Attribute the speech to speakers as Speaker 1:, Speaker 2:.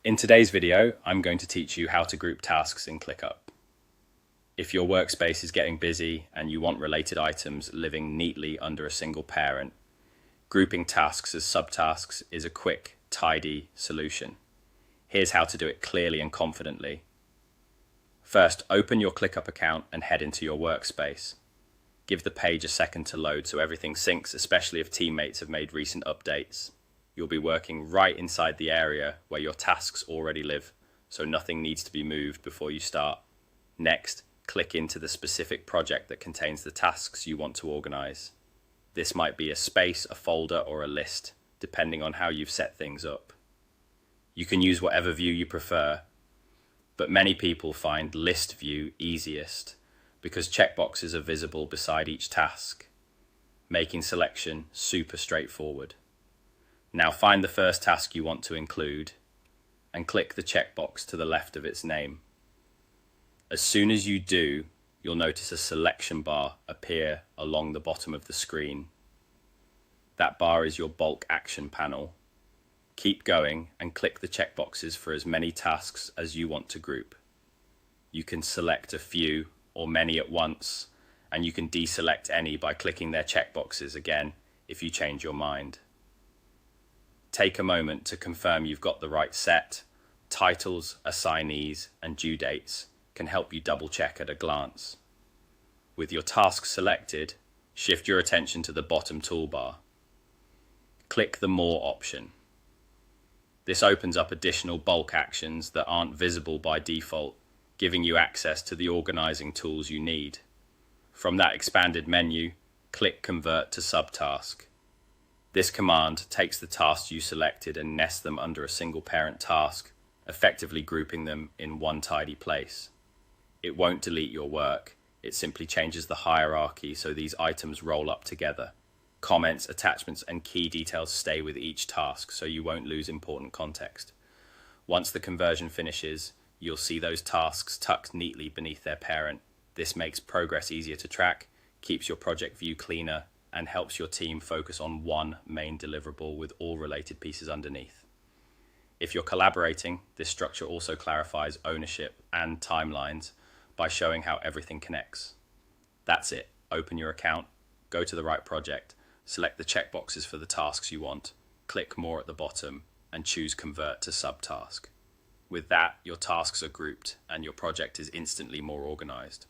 Speaker 1: In today's video, I'm going to teach you how to group tasks in ClickUp. If your workspace is getting busy and you want related items living neatly under a single parent, grouping tasks as subtasks is a quick, tidy solution. Here's how to do it clearly and confidently. First, open your ClickUp account and head into your workspace. Give the page a second to load so everything syncs, especially if teammates have made recent updates. You'll be working right inside the area where your tasks already live, so nothing needs to be moved before you start. Next, click into the specific project that contains the tasks you want to organize. This might be a space, a folder, or a list, depending on how you've set things up. You can use whatever view you prefer, but many people find list view easiest because checkboxes are visible beside each task, making selection super straightforward. Now find the first task you want to include and click the checkbox to the left of its name. As soon as you do, you'll notice a selection bar appear along the bottom of the screen. That bar is your bulk action panel. Keep going and click the checkboxes for as many tasks as you want to group. You can select a few or many at once, and you can deselect any by clicking their checkboxes again if you change your mind. Take a moment to confirm you've got the right set. Titles, assignees, and due dates can help you double check at a glance. With your task selected, shift your attention to the bottom toolbar. Click the More option. This opens up additional bulk actions that aren't visible by default, giving you access to the organizing tools you need. From that expanded menu, click Convert to Subtask. This command takes the tasks you selected and nests them under a single parent task, effectively grouping them in one tidy place. It won't delete your work, it simply changes the hierarchy so these items roll up together. Comments, attachments, and key details stay with each task so you won't lose important context. Once the conversion finishes, you'll see those tasks tucked neatly beneath their parent. This makes progress easier to track, keeps your project view cleaner, and helps your team focus on one main deliverable with all related pieces underneath. If you're collaborating, this structure also clarifies ownership and timelines by showing how everything connects. That's it. Open your account, go to the right project, select the checkboxes for the tasks you want, click More at the bottom, and choose Convert to Subtask. With that, your tasks are grouped and your project is instantly more organized.